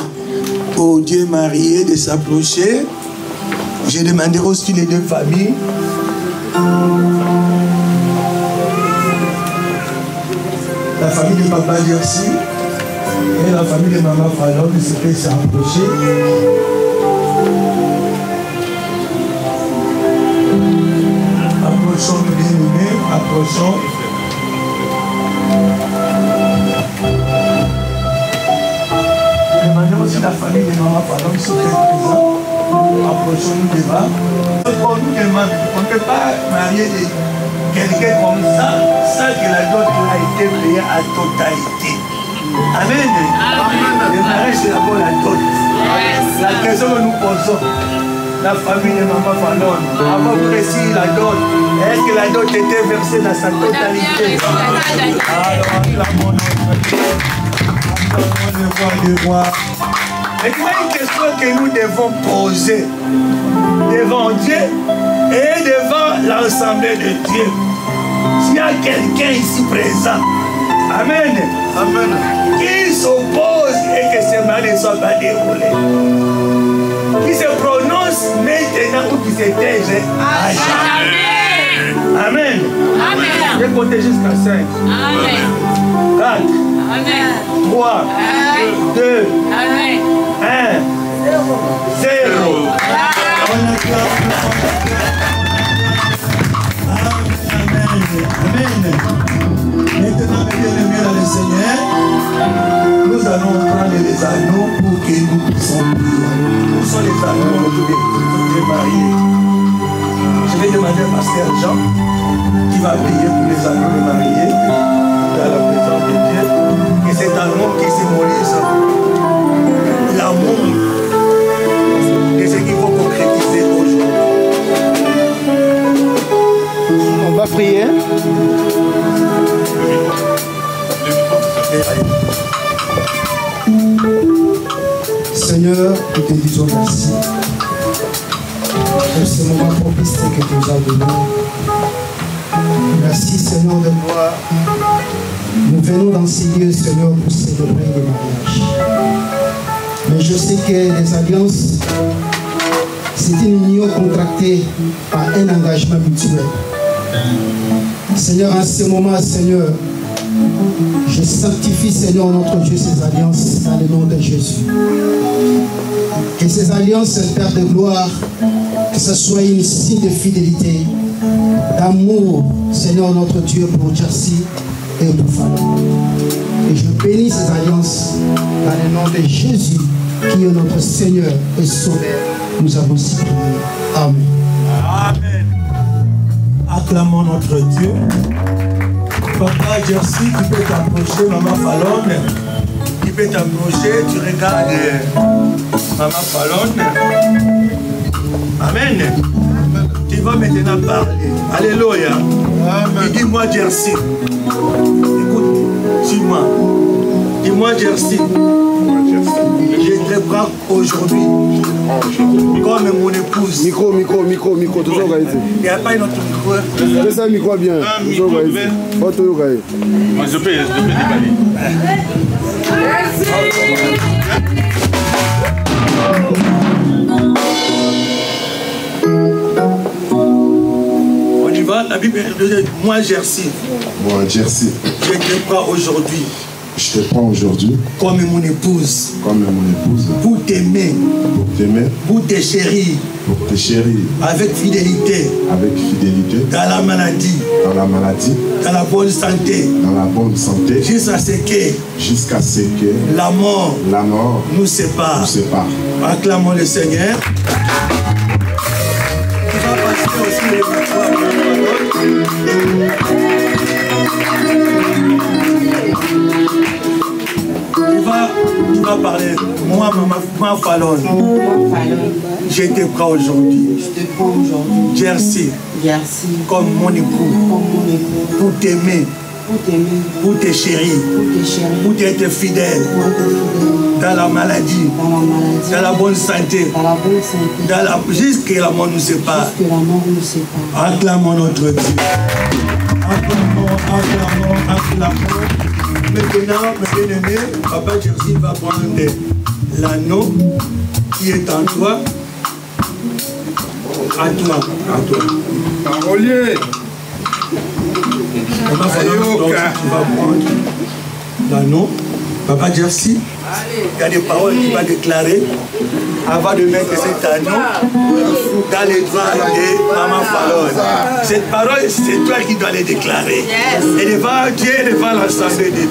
au Dieu marié de s'approcher. Je demanderai aussi les deux familles. La famille de Papa Jersey et la famille de Maman Fallon de se faire s'approcher. Approchons, mes bien-aimés, approchons. Je demanderai aussi la famille de Maman Fallon de se faire présent. Approchons-nous devant. On ne peut pas marier quelqu'un comme ça sans que la dot a été payée à totalité. Amen. Le mariage, c'est d'abord la dot. La question que nous posons, la famille de Maman Fallon, avant de préciser la dot, est-ce que la dot était versée dans sa totalité? Alors, maintenant, une question que nous devons poser devant Dieu et devant l'ensemble de Dieu. S'il y a quelqu'un ici présent, Amen, qui s'oppose et que ce mal ne soit pas déroulé, qui se alliance maintenant ou qui s'éteigne à jamais. Amen. Amen. Je vais compter jusqu'à 5. Amen. 4. Amen. 3. Amen. 2. Amen. 1. 0. Amen. Maintenant, bien-aimés dans le Seigneur, nous allons prendre les anneaux pour que nous puissions prier. Où sont les anneaux des mariés? Je vais demander à Pasteur Jean qui va prier pour les anneaux des mariés dans la présence de Dieu. Et cet anneau qui symbolise l'amour de ce qu'il faut concrétiser aujourd'hui. On va prier. Seigneur, nous te disons merci pour ce moment propice que tu nous as donné. Merci Seigneur de gloire. Nous venons dans ces lieux, Seigneur, pour célébrer les mariages. Mais je sais que les alliances, c'est une union contractée par un engagement mutuel. Seigneur, en ce moment, Seigneur, je sanctifie, Seigneur, notre Dieu, ces alliances dans le nom de Jésus. Que ces alliances, Père de gloire, que ce soit une signe de fidélité, d'amour, Seigneur, notre Dieu, pour Jersey et pour Fallon. Et je bénis ces alliances dans le nom de Jésus, qui est notre Seigneur et Sauveur. Nous avons si prié. Amen. Amen. Acclamons notre Dieu. Papa Jersey, tu peux t'approcher, Maman Fallon. Tu peux t'approcher, tu regardes Maman Fallon. Amen. Tu vas maintenant parler. Alléluia. Dis-moi Jersey. Écoute, dis-moi. Dis-moi Jersey. Je te prends aujourd'hui comme mon épouse. Micro, toujours gaïté. Il n'y a pas une autre micro. Fais ça micro bien. Toujours gaïté. Toujours gaïté. Moi je peux déballer. On y va, la Bible dit, moi Jersey. Moi Jersey. Je te prends aujourd'hui. Je te prends aujourd'hui comme mon épouse. Comme mon épouse. Pour t'aimer. Pour t'aimer. Pour te chérir. Pour te chérir. Avec fidélité. Avec fidélité. Dans la maladie. Dans la maladie. Dans la bonne santé. Dans la bonne santé. Jusqu'à ce que. Jusqu'à ce que. La mort. La mort. Nous sépare. Nous sépare. Acclamons le Seigneur. Tu vas passer aussi les tu vas parler. Moi, Maman Fallon. Je te prends aujourd'hui. Jersey. Comme mon époux. Pour t'aimer. Pour te chérir. Pour t'être fidèle. Dans la maladie. Dans la bonne santé. Jusqu'à la mort nous sépare. Acclamons notre Dieu. Acclamons. Maintenant, mes bien-aimés, Papa Jersey va prendre l'anneau qui est en toi. À toi. Parolier. Tu vas prendre l'anneau. Papa Jersey, il y a des paroles qu'il va déclarer avant de mettre cet anneau dans les doigts de Maman Fallon. Cette parole, c'est toi qui dois les déclarer. Et devant Dieu, devant l'assemblée de Dieu.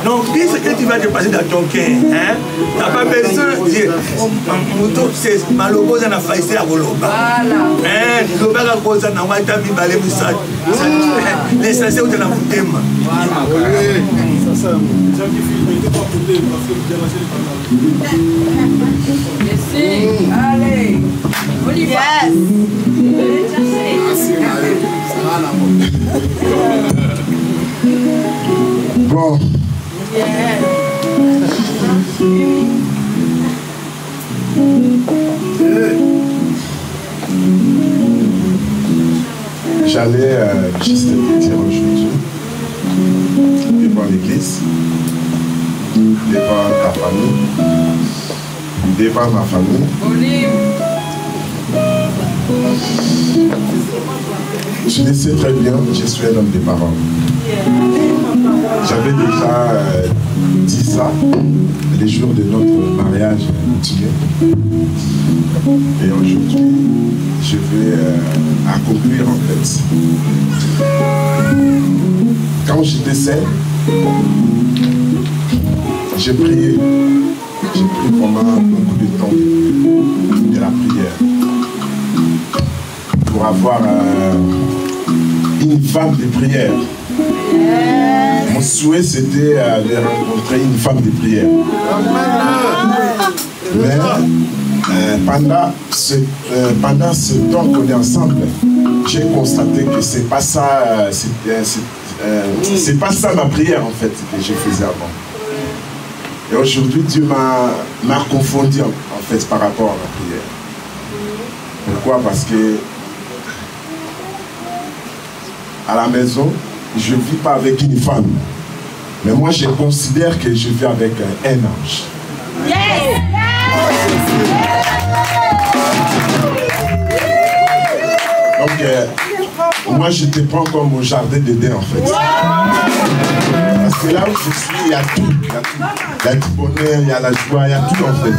Donc, dis ce que tu vas te passer dans ton cœur. Hein? Tu n'as pas besoin de dire, c'est malheureux, on a failli à Goloba. L'essentiel, c'est dans le thème. Allez, Olivier. Bon. J'allais juste te dire aujourd'hui devant l'église devant ta famille, devant ma famille. Je le sais très bien, je suis un homme de parole. J'avais déjà dit ça les jours de notre mariage coutumier. Et aujourd'hui, je vais accomplir en fait. Quand j'étais seul, j'ai prié. J'ai pris pendant beaucoup de temps de la prière pour avoir une femme de prière. Mon souhait c'était de rencontrer une femme de prière. Mais pendant ce temps qu'on est ensemble, j'ai constaté que c'est pas ça, c'est pas ça ma prière en fait que je faisais avant. Et aujourd'hui Dieu m'a confondu en fait par rapport à ma prière. Pourquoi? Parce que à la maison, je ne vis pas avec une femme. Mais moi, je considère que je vis avec un ange. Yes! Donc, moi, je te prends comme mon jardin d'Éden, en fait. Parce que là où je suis, il y a tout. Il y a du bonheur, il y a la joie, il y a tout, en fait.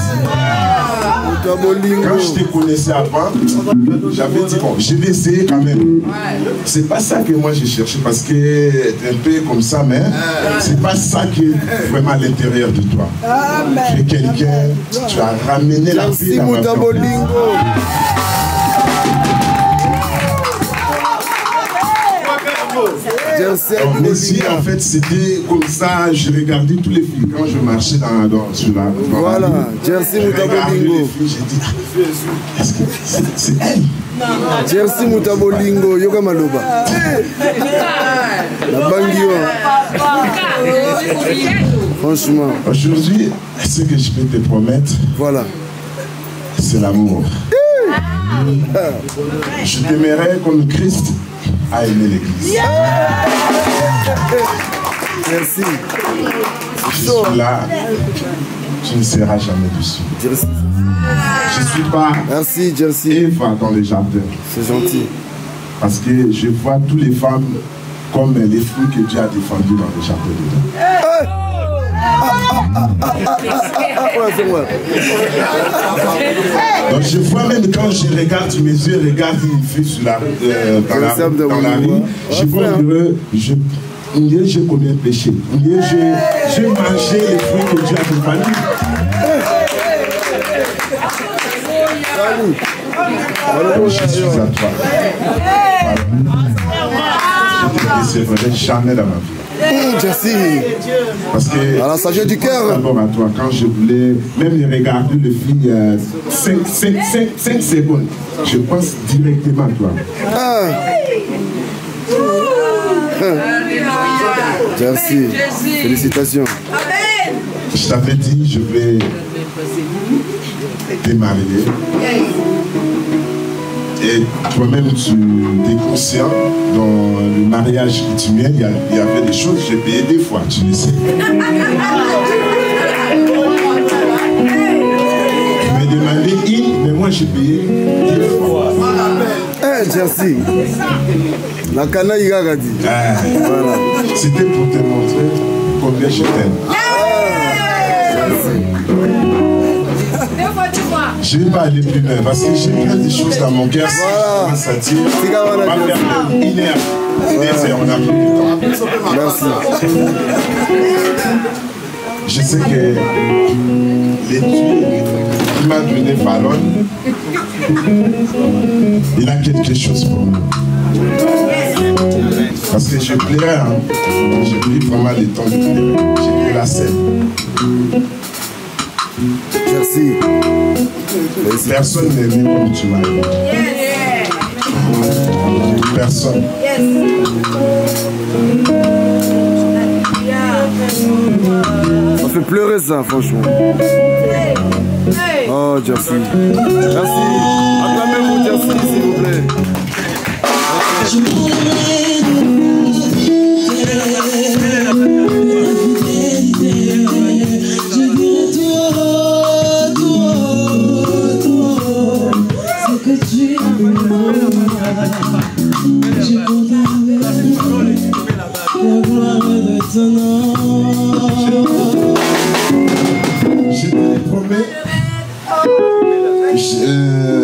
Quand je te connaissais avant, j'avais dit, bon, je vais essayer quand même. C'est pas ça que moi j'ai cherché, parce que t'es un peu comme ça, mais c'est pas ça qui est vraiment à l'intérieur de toi. Tu es quelqu'un, tu as ramené la vie dans ma vie. Donc, aussi, en fait, c'était comme ça, je regardais tous les filles quand je marchais sur la voilà, Jersey Moutabolingo. J'ai dit, est-ce que c'est elle? Jersey Moutabolingo, Yoga Maloba. La Bangio. Franchement. Aujourd'hui, ce que je peux te promettre, voilà, c'est l'amour. Je t'aimerai comme Christ a aimé l'Église. Merci. Je suis là, tu ne seras jamais dessus. Je ne suis pas Eva dans les jardins. C'est gentil. Parce que je vois toutes les femmes comme les fruits que Dieu a défendus dans les jardins dedans. Donc je vois même quand je regarde, mes yeux regardent une fille sur la, dans la rue, je vois j'ai commis un péché. J'ai mangé les fruits que Dieu a défendus. Je suis à toi. Je te décevrai jamais dans ma vie. Parce que à la sagesse du cœur. D'abord à toi, quand je voulais même regarder le film 5 secondes, je pense directement à toi. Merci. Félicitations. Je t'avais dit, je vais te marier. Et toi-même, tu es conscient, dans le mariage coutumier, il y avait des choses, j'ai payé 2 fois, tu le sais. Tu m'as demandé une, mais moi j'ai payé 10 fois. Jersey. La canaille Gagadi. Voilà. C'était pour te montrer combien je t'aime. Je ne vais pas aller plus loin parce que j'ai plein de choses dans mon cœur. Voilà. Ça tire. On va faire 1 heure. On a plus de temps. Merci. Je sais que les Dieu qui m'a donné Fallon, il a quelque chose pour nous. Parce que je plairais, hein. J'ai pris vraiment le temps de pleurer. J'ai pris la scène. Merci. Personne n'est aimé comme tu m'as aimé. Personne. Ça fait pleurer ça, franchement. Oh, Jersey. Merci. Acclamez-vous, Jersey, s'il vous plaît. que tu m'aimes. Je condamne la gloire de ton nom. Je te le promets.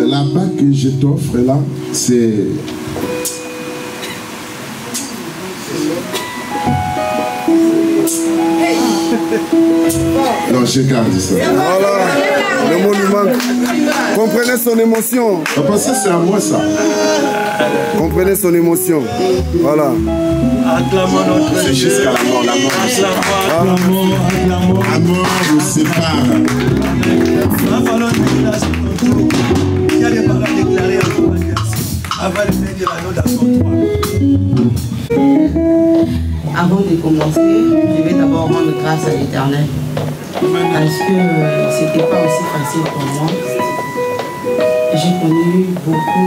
La bague que je t'offre là, c'est... Non, je garde ça. Voilà, le mot lui manque. Comprenez son émotion. Papa, ça c'est à moi ça. Comprenez son émotion. Voilà. C'est jusqu'à la mort, la mort. La mort nous sépare. Avant de commencer, je vais d'abord rendre grâce à l'Éternel. Parce que c'était pas aussi facile pour moi. J'ai connu beaucoup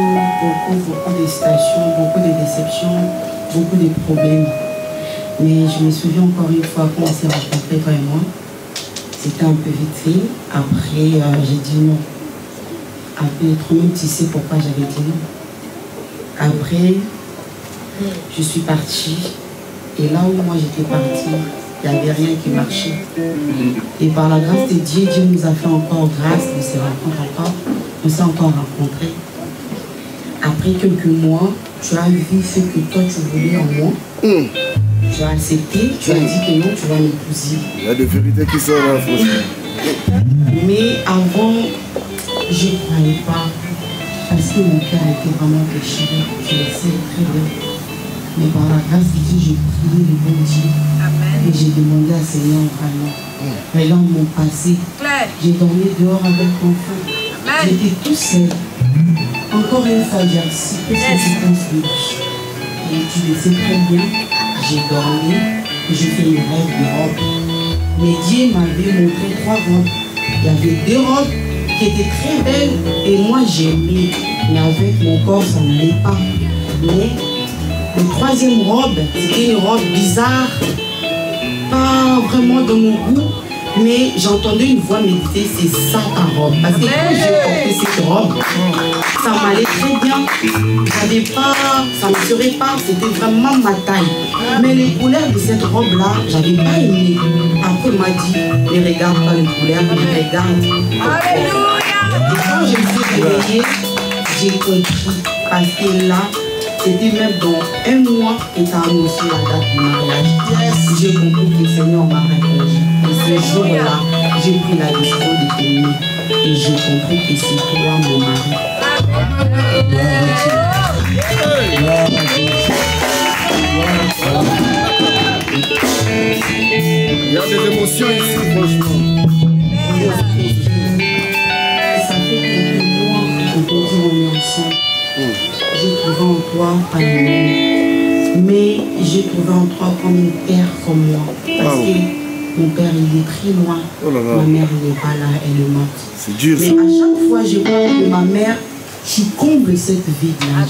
d'hésitations, beaucoup de déceptions, beaucoup de problèmes. Mais je me souviens encore une fois quand on s'est rencontrés, toi et moi. C'était un peu vite fait. Après, j'ai dit non. Après, toi-même, tu sais pourquoi j'avais dit non. Après, je suis partie. Et là où moi j'étais partie, il n'y avait rien qui marchait. Et par la grâce de Dieu, Dieu nous a fait encore grâce de se rencontrer encore. On s'est encore rencontrés. Après quelques mois, tu as vu ce que toi tu voulais en moi. Tu as accepté, tu as dit que non, tu vas m'épouser. Il y a des vérités qui sortent là, franchement. Mais avant, je ne croyais pas. Parce que mon cœur était vraiment déchiré. Je le sais très bien. Mais par la grâce de Dieu, j'ai prié le bon Dieu. Et j'ai demandé à Seigneur vraiment. Mais là, mon passé, j'ai dormi dehors avec mon frère. J'étais tout seul. Encore une fois, j'ai assisté ce que tu penses de lui. Et tu le sais très bien, j'ai dormi et j'ai fait une rêve de robe. Mais Dieu m'avait montré 3 robes. Il y avait 2 robes qui étaient très belles et moi j'ai mis. Mais avec mon corps, ça n'allait pas. Mais la 3e robe, c'était une robe bizarre, pas vraiment dans mon goût, mais j'entendais une voix méditer, c'est ça ta robe. Parce que quand j'ai porté cette robe, ça m'allait très bien. J'avais pas, ça ne me serait pas, c'était vraiment ma taille. Mais les couleurs de cette robe-là, j'avais pas aimé. Après, on m'a dit, ne regarde pas les couleurs, mais regarde. Et quand je me suis réveillée, j'ai compris. Parce que là, c'était même dans 1 mois que tu as annoncé la date du mariage. J'ai compris que le Seigneur m'a répondu. Et ce jour-là, j'ai pris la décision de t'aimer. Et j'ai compris que c'est toi mon mari. Il y a des émotions ici, franchement. Ça fait quelques mois qu'on est ensemble. J'ai trouvé en toi pas une mère, mais j'ai trouvé en toi comme une père comme moi. Parce que mon père il est très loin, ma mère elle n'est pas là, elle est morte. C'est dur. Mais à chaque fois je parle de ma mère, tu combles cette vide-là. À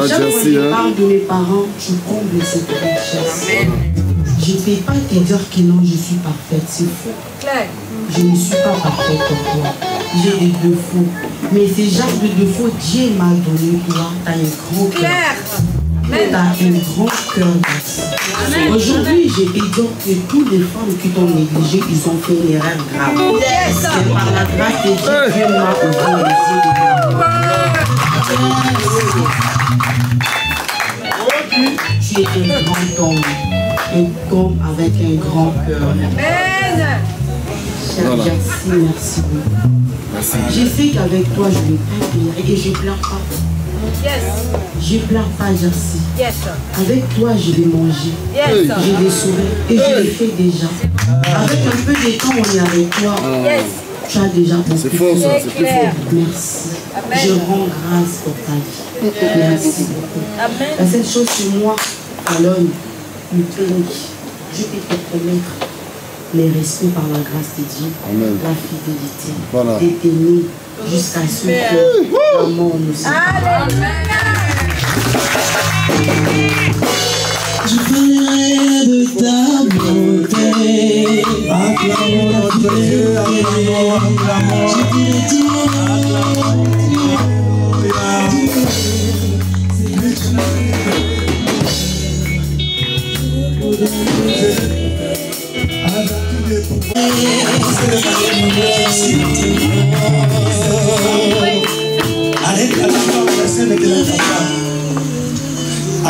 chaque fois que je parle de mes parents, tu combles cette richesse. Je ne peux pas te dire que non, je suis parfaite, c'est faux. Je ne suis pas parfaite pour toi. J'ai des défauts. Mais ces genres de défauts, Dieu m'a donné toi. Tu as un grand cœur. Tu as un grand cœur. Aujourd'hui, j'ai dit que toutes les femmes qui t'ont négligé, ils ont fait une erreur grave. C'est par la grâce de Dieu, Dieu m'a ouvert les yeux. Tu es un grand homme. Un homme avec un grand cœur. Merci, merci beaucoup. Merci. Je sais qu'avec toi, je vais pas pleurer et je ne pleure pas. Je ne pleure pas, Jersey. Avec toi, je vais manger. J'ai des sourires et je l'ai fait déjà. Avec un peu de temps, on est avec toi. Tu as déjà beaucoup. C'est fort, ça, c'est plus fort. Merci. Je rends grâce pour ta vie. Merci beaucoup. La seule chose, c'est moi, alors, je peux te promettre les respects par la grâce de Dieu, la fidélité, de t'aimer jusqu'à ce que la mort nous sépare. Je parlerai de ta beauté, acclamons notre Dieu, je dirai tout.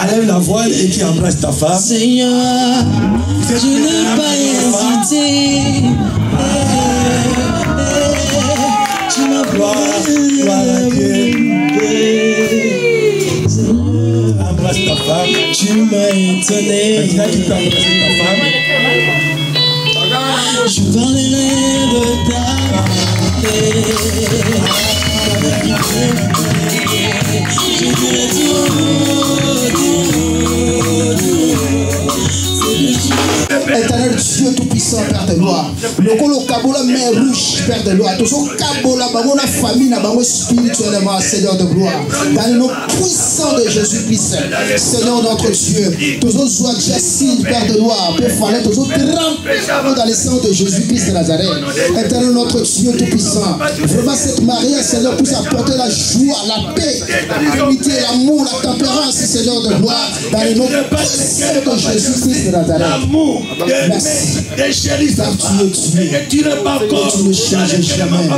enlève la voile et qui embrasse ta femme. Seigneur, je n'ai pas hésité. Tu m'as gloire à Dieu. Embrasse ta femme. Tu m'as étonné. Maintenant, tu peux embrasser ta femme. Je parlerai de ta bonté. Je dirai tout. Éternel Dieu Tout-Puissant, Père de gloire. Le colo Kabola, mer rouge, Père de gloire. Tout ce Kabola, la famille, la spirituellement, Seigneur de gloire. Dans le nom puissant de Jésus-Christ, Seigneur notre Dieu. Tous nos joies, Jacine, Père de gloire. Père Fallet, tous nos trempes dans le sang de Jésus-Christ de Nazareth. Éternel notre Dieu Tout-Puissant. Vraiment, cette Marie, Seigneur, puisse apporter la joie, la paix, l'unité, l'amour, la tempérance, Seigneur de gloire. Dans le nom puissant de Jésus-Christ de Nazareth. L'amour de chéris et que tu ne pas encore tu ne changes jamais,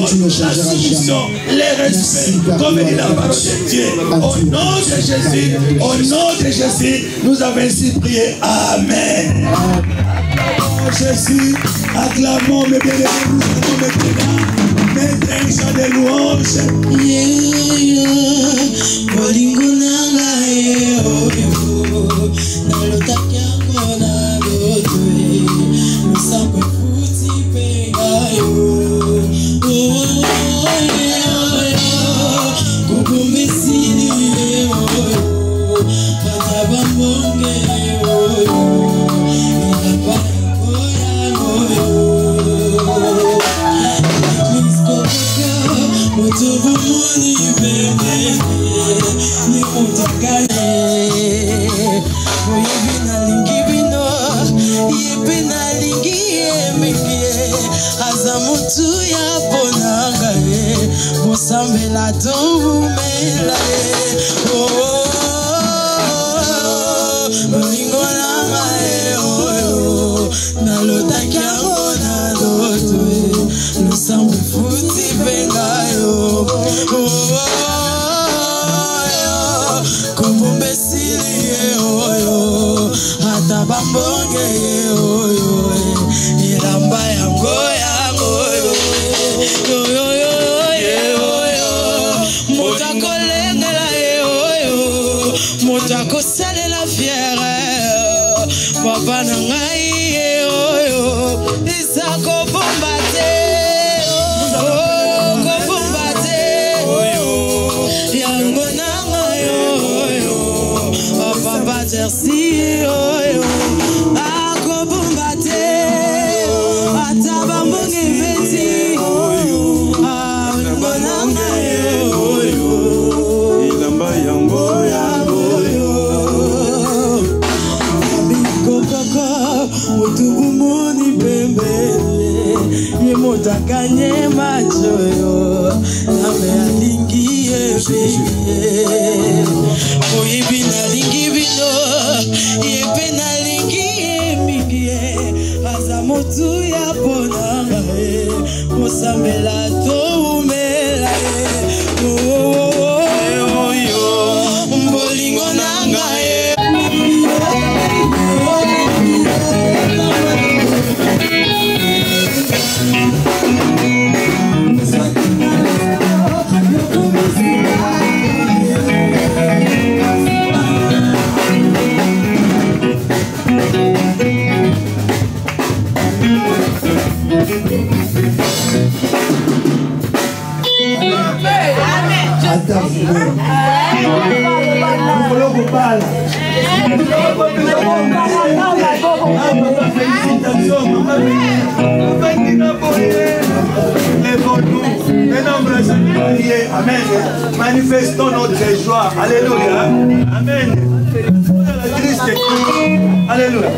tu ne changeras jamais. Les respects comme il a parlé de Dieu. Au nom de Jésus, nous avons ainsi prié. Amen. Oh Jésus, acclamons mes bien-aimés, nous allons maintenant mettre un chant de louange. Sambela tumela lingo langa nalota kyango naloto lusambe futi pengayo kumbumbe sili hata bambonge ilamba yango Motako sale la fière Papa nangai Isako bombate Kobombate Yango nangai Papa tersi Ako bombate Atabambonge veti Yango nangai Ilamba yango Mutubumuni pembele Yemotakanye machoyo Name alingi ebeye Moyibina lingi bino Yepena lingi emigie Azamotu ya ponanga Mosambela to umela Mbolingo nanga Amen. Manifestons notre joie. Alléluia. Amen. Alléluia.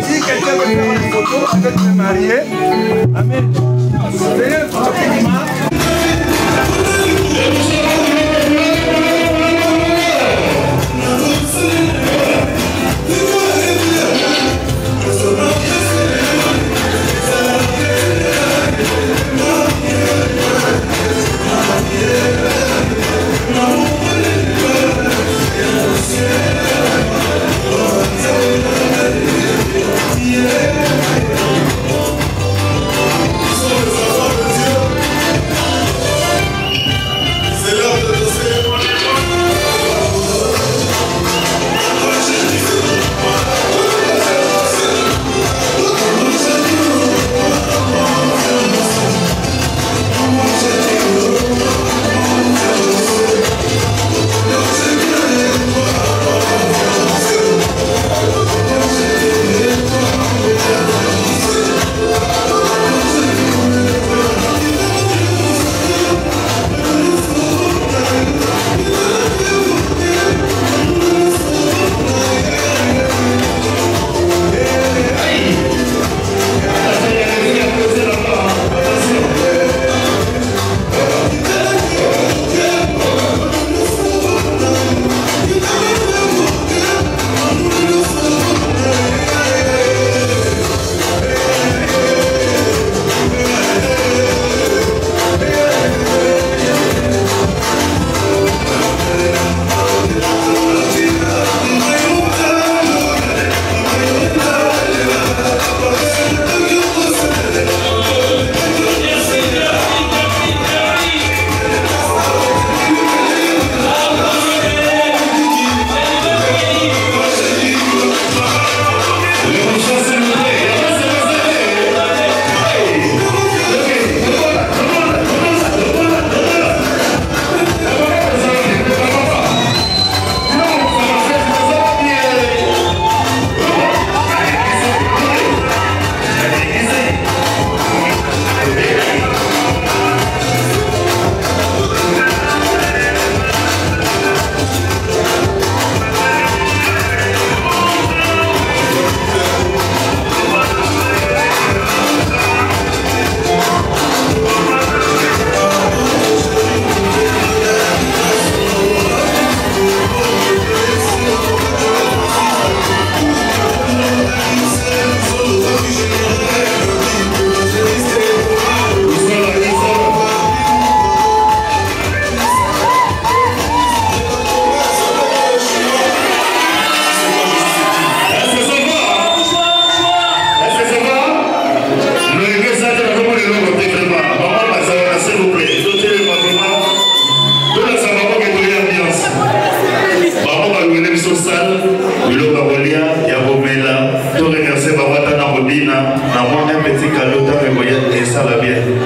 Si quelqu'un veut faire une photo avec le marié, amen. Venez rapidement.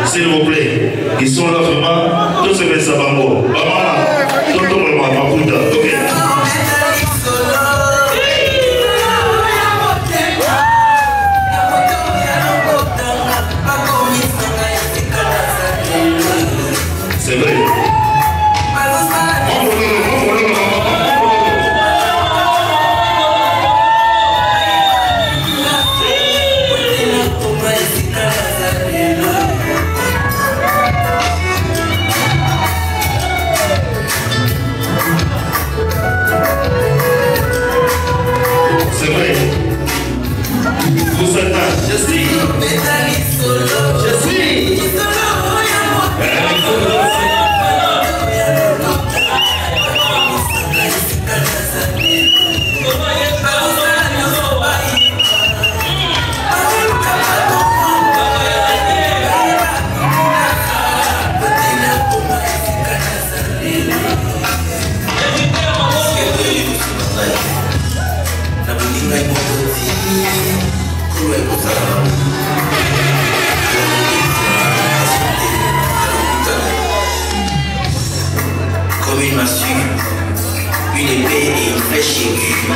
S'il vous plaît, ils sont là vraiment, tous ces messages bango. Maman, tout vraiment, Makuta, ok. massue, une épée et une flèche aiguë.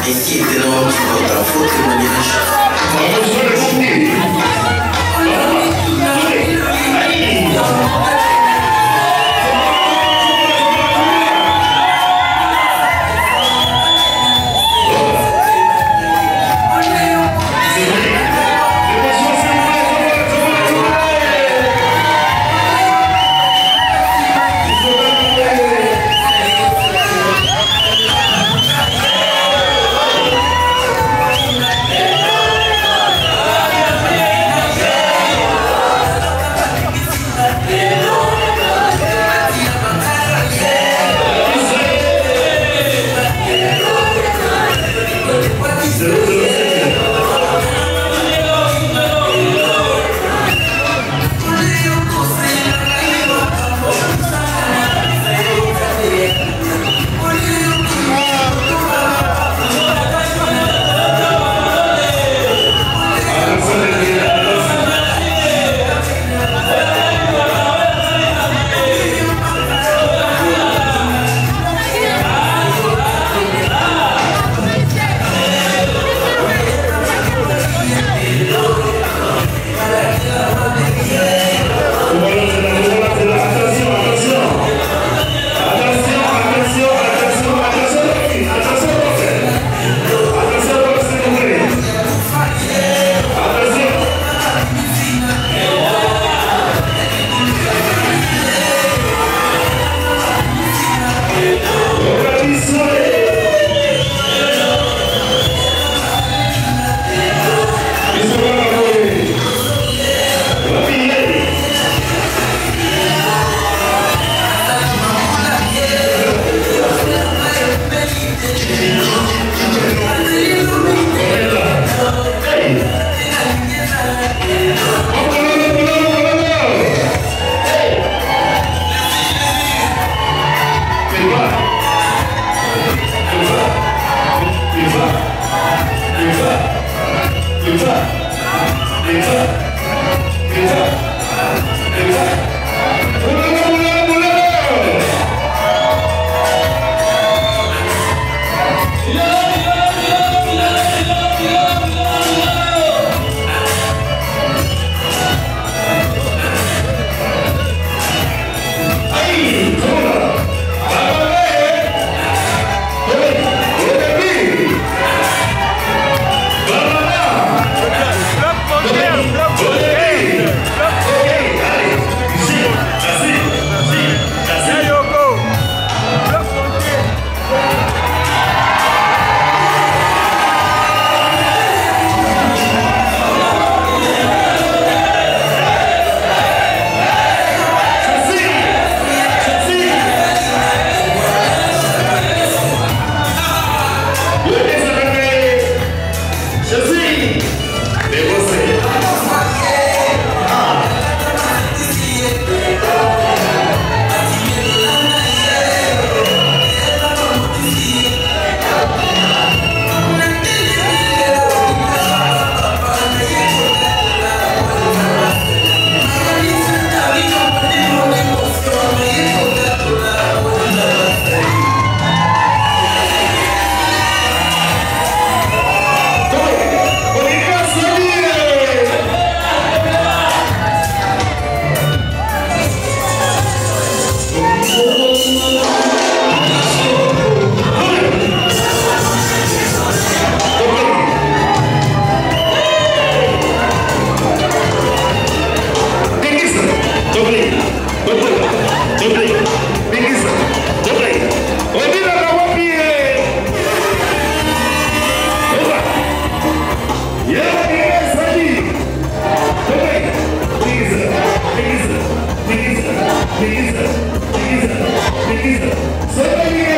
Ainsi éternellement tu portes un faux témoignage. Pizza.